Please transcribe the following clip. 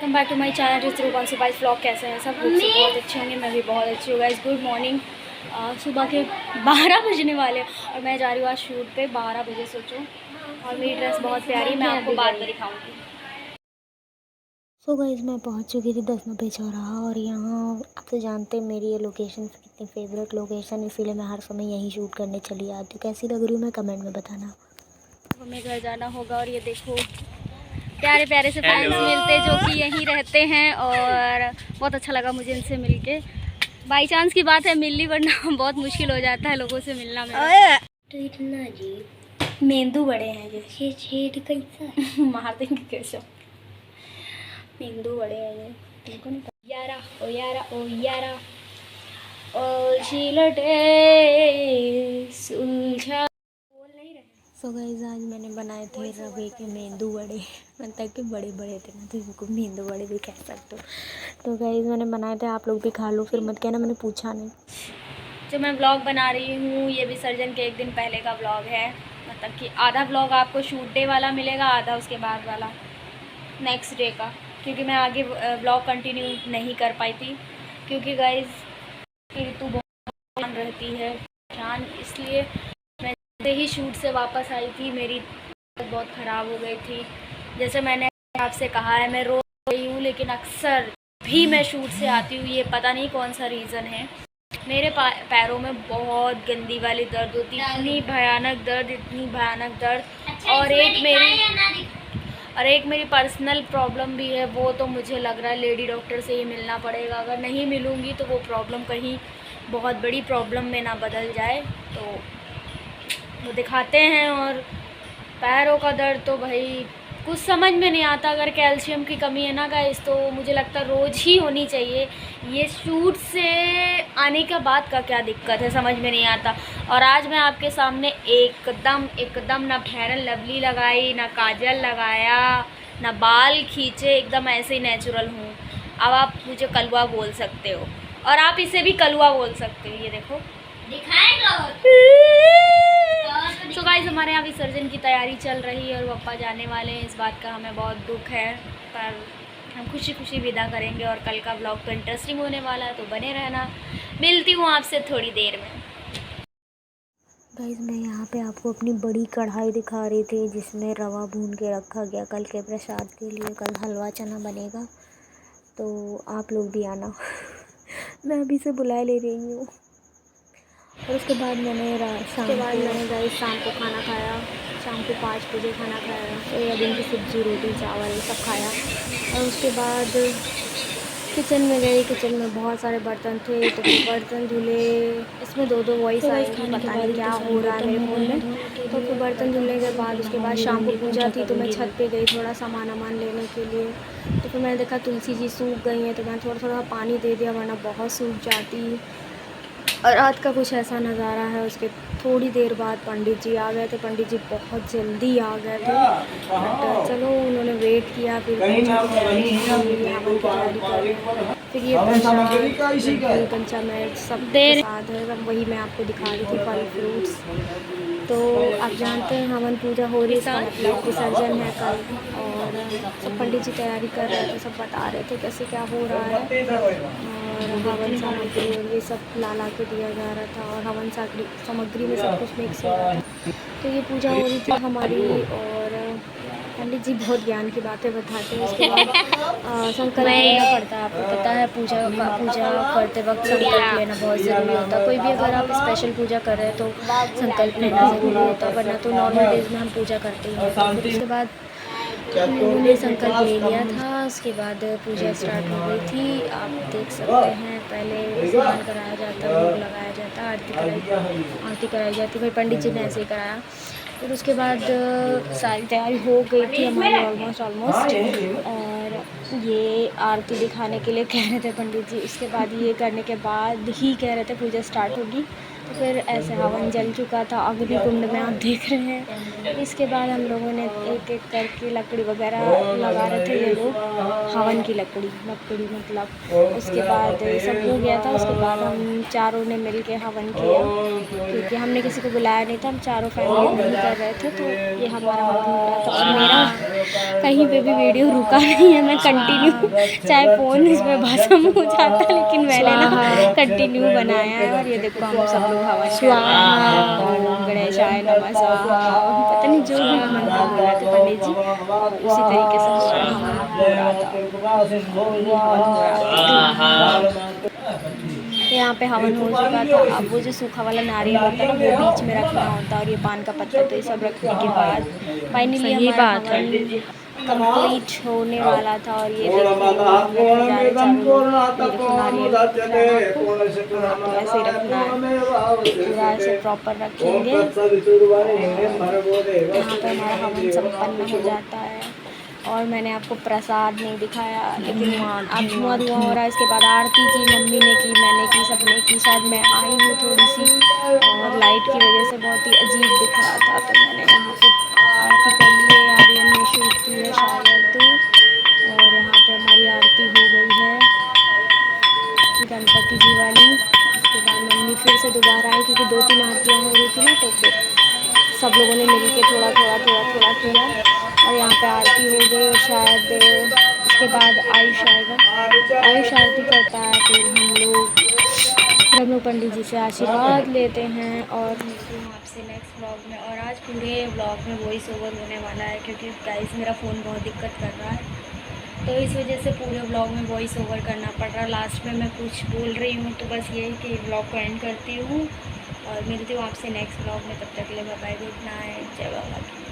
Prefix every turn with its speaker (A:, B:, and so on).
A: Welcome back to my channel Ritu कौनसी बाइस vlog. कैसे हैं सब? लोग बहुत अच्छे होंगे, मैं भी बहुत अच्छी हूँ गाइस। Good morning. सुबह के 12 बजने वाले और मैं जा रही हूँ आज शूट पे 12 बजे सोचो। और मेरी ड्रेस बहुत प्यारी, मैं आपको बाद में दिखाऊंगी।
B: सो गाइस मैं पहुंच चुकी थी 10 नब्बे चौराहा और यहाँ आप तो जानते हैं मेरी ये लोकेशन कितनी फेवरेट लोकेशन, इसीलिए मैं हर समय यहीं शूट करने चली आती हूँ। कैसी लग रही हूँ मैं कमेंट में बताना।
A: हमें घर जाना होगा और ये देखो प्यारे प्यारे से फैंस मिलते जो कि यहीं रहते हैं और बहुत अच्छा लगा मुझे इनसे मिलके। बाई चांस की बात है मिल ली, वरना बहुत मुश्किल हो जाता है लोगों से मिलना मेरा।
B: तो इतना जी
A: मेंदू बड़े हैं ये
B: छेद कैसा
A: मार देंगे कैसे। मेंदू बड़े हैं ये, तुमको नहीं पता। यारा ओ यारा ओ यारा ओ चिलटे सुलझा बोल नहीं रहे।
B: सो गाइस आज मैंने बनाए थे रवे के मेंदू बड़े मतलब कि बड़े बड़े थे ना, तो इनको मेंदू बड़े भी कह सकते हो। तो गाइस मैंने बनाए थे, आप लोग भी खा लो, फिर मत कहना मैंने पूछा नहीं।
A: जो मैं ब्लॉग बना रही हूँ ये विसर्जन के एक दिन पहले का ब्लॉग है, मतलब कि आधा ब्लॉग आपको शूट डे वाला मिलेगा, आधा उसके बाद वाला नेक्स्ट डे का, क्योंकि मैं आगे ब्लॉग कंटिन्यू नहीं कर पाई थी क्योंकि गाइस ऋतु बहुत रहती है जान, इसलिए मैं जैसे ही शूट से वापस आई थी मेरी तबीयत बहुत ख़राब हो गई थी। जैसे मैंने आपसे कहा है मैं रो रही हूँ, लेकिन अक्सर भी मैं शूट से आती हूँ, ये पता नहीं कौन सा रीज़न है। मेरे पैरों में बहुत गंदी वाली दर्द होती है, इतनी भयानक दर्द, इतनी भयानक दर्द। और एक मेरी पर्सनल प्रॉब्लम भी है, वो तो मुझे लग रहा है लेडी डॉक्टर से ही मिलना पड़ेगा। अगर नहीं मिलूँगी तो वो प्रॉब्लम कहीं बहुत बड़ी प्रॉब्लम में ना बदल जाए, तो वो दिखाते हैं। और पैरों का दर्द तो भाई कुछ समझ में नहीं आता। अगर कैल्शियम की कमी है ना गाइस, तो मुझे लगता है रोज़ ही होनी चाहिए। ये शूट से आने के बाद का क्या दिक्कत है समझ में नहीं आता। और आज मैं आपके सामने एकदम ना फेयर लवली लगाई, ना काजल लगाया, ना बाल खींचे, एकदम ऐसे ही नेचुरल हूँ। अब आप मुझे कलवा बोल सकते हो और आप इसे भी कलवा बोल सकते हो। ये देखो तो गाइस हमारे यहाँ विसर्जन की तैयारी चल रही है और पापा जाने वाले हैं, इस बात का हमें बहुत दुख है, पर हम खुशी खुशी विदा करेंगे। और कल का ब्लॉग तो इंटरेस्टिंग होने वाला है, तो बने रहना। मिलती हूँ आपसे थोड़ी देर में।
B: गाइस मैं यहाँ पे आपको अपनी बड़ी कढ़ाई दिखा रही थी जिसमें रवा भून के रखा गया कल के प्रसाद के लिए। कल हलवा चना बनेगा तो आप लोग भी आना मैं अभी से बुला ले रही हूँ। और उसके बाद मैंने गाइस शाम को खाना खाया, शाम को 5 बजे खाना खाया, सोयाबीन की सब्ज़ी रोटी चावल सब खाया। और उसके बाद किचन में गई, किचन में बहुत सारे बर्तन थे तो फिर बर्तन धुले। इसमें दो वॉइस आई, पता नहीं क्या हो रहा है मेरे फ़ोन में। तो फिर बर्तन धुलने के बाद उसके बाद शाम को पूजा थी तो मैं छत पे गई थोड़ा सामान लेने के लिए। तो फिर मैंने देखा तुलसी जी सूख गई हैं, तो मैंने थोड़ा थोड़ा पानी दे दिया वरना बहुत सूख जाती। और रात का कुछ ऐसा नज़ारा है। उसके थोड़ी देर बाद पंडित जी आ गए थे, पंडित जी बहुत जल्दी आ गए थे, बट चलो उन्होंने वेट किया। फिर फिर ये पंचामृत सब प्रसाद है, सब वही मैं आपको दिखा रही थी, फल फ्रूट्स। तो आप जानते हैं हवन पूजा हो रही है, इसका मतलब विसर्जन है कल। और सब पंडित जी तैयारी कर रहे थे, सब बता रहे थे कैसे क्या हो रहा है। और हवन सामग्री और ये सब ला के दिया जा रहा था, और हवन सामग्री में सब कुछ मिक्स हो रहा था। तो ये पूजा हो रही थी हमारी, और पंडित जी बहुत ज्ञान की बातें बताते हैं। उसके बाद संकल्प लेना पड़ता है, आपको पता है पूजा करते वक्त संकल्प लेना बहुत ज़रूरी होता है। कोई भी अगर आप स्पेशल पूजा कर रहे हैं तो संकल्प लेना ज़रूरी होता है, वरना तो नॉर्मल डेज में हम पूजा करते ही हैं। तो फिर उसके बाद उन्होंने संकल्प ले लिया था, उसके बाद पूजा स्टार्ट हो गई थी। आप देख सकते हैं पहले स्नान कराया जाता, भोग लगाया जाता, आरती कराई जाती। फिर पंडित जी ने ऐसे ही कराया। फिर उसके बाद सारी तैयारी हो गई थी हमारी ऑलमोस्ट। और ये आरती दिखाने के लिए कह रहे थे पंडित जी, उसके बाद ये करने के बाद ही कह रहे थे पूजा स्टार्ट होगी। तो फिर ऐसे हवन जल चुका था अग्नि कुंड में, आप देख रहे हैं। इसके बाद हम लोगों ने एक एक करके लकड़ी वगैरह लगा रहे थे, ये लोग हवन की लकड़ी मतलब। उसके बाद सब हो गया था, उसके बाद हम चारों ने मिल के हवन किया, क्योंकि हमने किसी को बुलाया नहीं था, हम चारों फैमिली मिल कर रहे थे। तो ये हमारा हवन हो रहा था और मेरा कहीं पे भी वीडियो रुका नहीं है, मैं कंटिन्यू, चाहे फ़ोन इसमें भस्म हो जाता लेकिन मैंने ना कंटिन्यू बनाया है। और ये देखो हम सब लोग हवन कर रहे हैं, ओम गणेशाय नमः स्वाहा, पता नहीं जो भी मंत्र बोल रहे थे पंडित जी, उसी तरीके से हमारा हवन हो रहा था। ये हवन हो रहा था, तो यहाँ पे हवन हो चुका था। अब वो जो सूखा वाला नारियल होता है ना, वो बीच में रखना होता है, और ये पान का पत्ता, तो ये सब रखने के बाद फाइनली हमारा हवन कंप्लीट होने वाला था। और ये देखो हम लोग जा रहे चारों लोग, ये देखो नारियल तो ऐसे ही रखना है, पूरा ऐसे प्रॉपर रखेंगे। यहाँ पे हमारा हवन संपन्न हो जाता है। और मैंने आपको प्रसाद नहीं दिखाया, लेकिन अब धुआं हो रहा है। इसके बाद आरती की मम्मी ने की, मैंने की, सबने की। शायद मैं आई हूँ थोड़ी सी, और लाइट की वजह से बहुत ही अजीब दिख रहा था, तो मैंने यहाँ पे आरती कर ली है। आर्यन ने शूट की है शायद, और यहाँ पे हमारी आरती हो गई है गणपति जी वाली। उसके बाद मम्मी फिर से दोबारा आई, क्योंकि 2-3 आरतियाँ हो रही थी ना, तो फिर सब लोगों ने मिल के थोड़ा किया। और यहाँ पे आरती हो गई, और शायद उसके बाद आयुष आएगा, आयुष आरती करता है, फिर हम लोग पंडित जी से आशीर्वाद लेते हैं। और मिलती हूँ आपसे नेक्स्ट व्लॉग में। और आज पूरे व्लॉग में वॉइस ओवर होने वाला है, क्योंकि गाइस मेरा फ़ोन बहुत दिक्कत कर रहा है, तो इस वजह से पूरे व्लॉग में वॉइस ओवर करना पड़ रहा है। लास्ट में मैं कुछ बोल रही हूँ, तो बस यही कि व्लॉग को एंड करती हूँ, और मिलती हूँ आपसे नेक्स्ट व्लॉग में। तब तक के लिए बाय बाय, गुड नाइट, जय बाबा की।